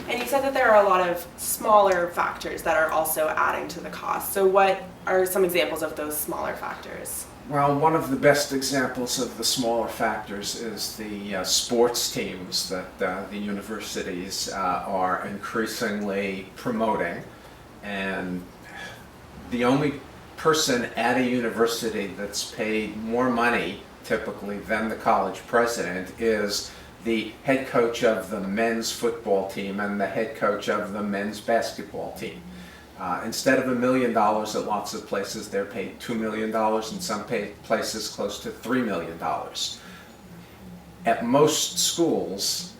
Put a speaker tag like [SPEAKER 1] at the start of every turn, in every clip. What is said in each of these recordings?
[SPEAKER 1] And you said that there are a lot of smaller factors that are also adding to the cost. So what are some examples of those smaller factors?
[SPEAKER 2] Well, one of the best examples of the smaller factors is the sports teams that the universities are increasingly promoting. And the only person at a university that's paid more money typically than the college president is the head coach of the men's football team and the head coach of the men's basketball team. Instead of $1 million at lots of places, they're paid $2 million, in some places close to $3 million. At most schools,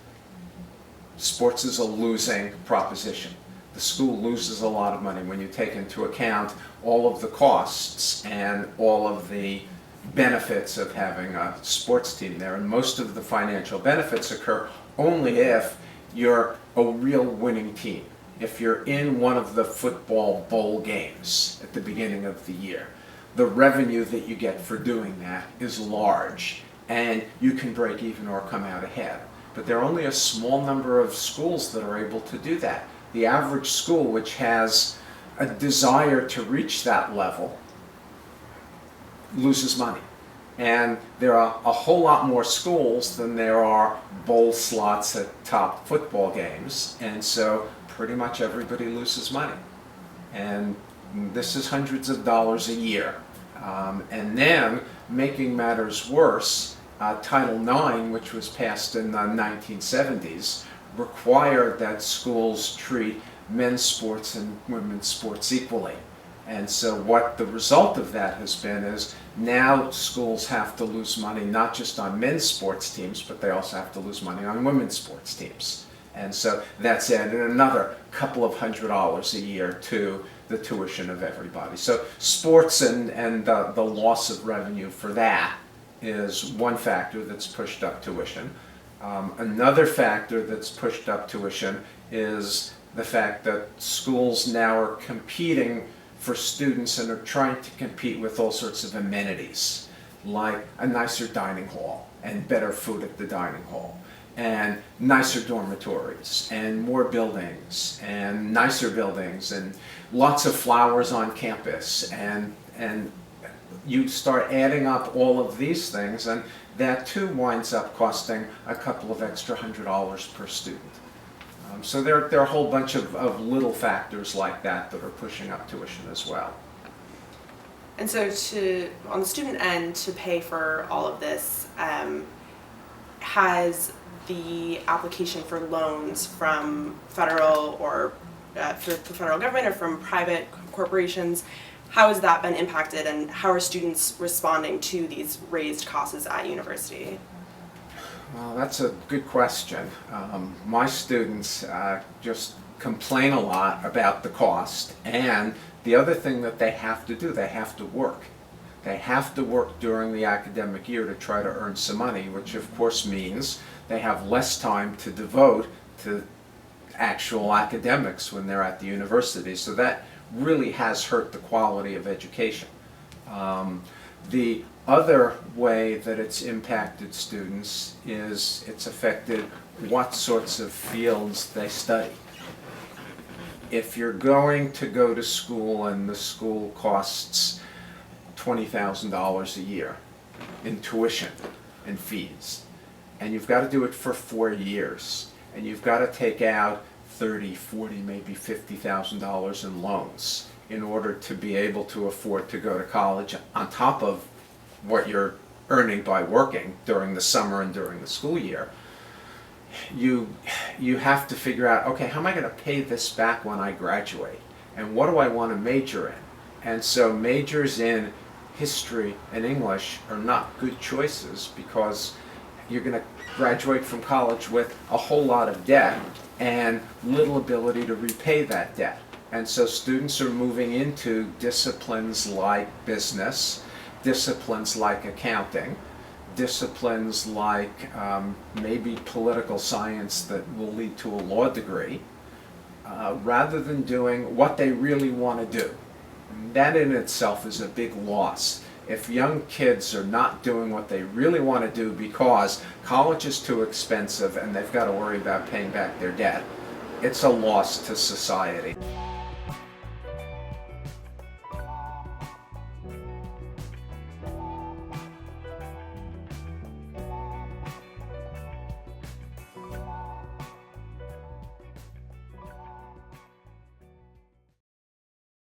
[SPEAKER 2] sports is a losing proposition. The school loses a lot of money when you take into account all of the costs and all of the benefits of having a sports team there. And most of the financial benefits occur only if you're a real winning team. If you're in one of the football bowl games at the beginning of the year, the revenue that you get for doing that is large, and you can break even or come out ahead. But there are only a small number of schools that are able to do that. The average school, which has a desire to reach that level, loses money. And there are a whole lot more schools than there are bowl slots at top football games, and so pretty much everybody loses money. And this is hundreds of dollars a year. And then, making matters worse, Title IX, which was passed in the 1970s, required that schools treat men's sports and women's sports equally. And so what the result of that has been is now schools have to lose money not just on men's sports teams, but they also have to lose money on women's sports teams. And so that's added another couple of $100 a year to the tuition of everybody. So sports and the loss of revenue for that is one factor that's pushed up tuition. Another factor that's pushed up tuition is the fact that schools now are competing for students and are trying to compete with all sorts of amenities, like a nicer dining hall and better food at the dining hall, and nicer dormitories, and more buildings, and nicer buildings, and lots of flowers on campus, and you start adding up all of these things, and that too winds up costing a couple of extra $100 per student. So there are a whole bunch of little factors like that that are pushing up tuition as well.
[SPEAKER 1] And so on the student end, to pay for all of this, has the application for loans from federal or for the federal government or from private corporations, how has that been impacted, and how are students responding to these raised costs at university?
[SPEAKER 2] Well, that's a good question. My students just complain a lot about the cost, and the other thing that they have to do, they have to work. They have to work during the academic year to try to earn some money, which of course means they have less time to devote to actual academics when they're at the university. So that really has hurt the quality of education. The other way that it's impacted students is it's affected what sorts of fields they study. If you're going to go to school and the school costs $20,000 a year in tuition and fees, and you've got to do it for 4 years, and you've got to take out $30, $40, maybe $50,000 in loans in order to be able to afford to go to college on top of what you're earning by working during the summer and during the school year, you have to figure out, okay, how am I going to pay this back when I graduate? And what do I want to major in? And so majors in history and English are not good choices because you're going to graduate from college with a whole lot of debt and little ability to repay that debt. And so students are moving into disciplines like business, disciplines like accounting, disciplines like maybe political science that will lead to a law degree, rather than doing what they really want to do. That in itself is a big loss. If young kids are not doing what they really want to do because college is too expensive and they've got to worry about paying back their debt, it's a loss to society.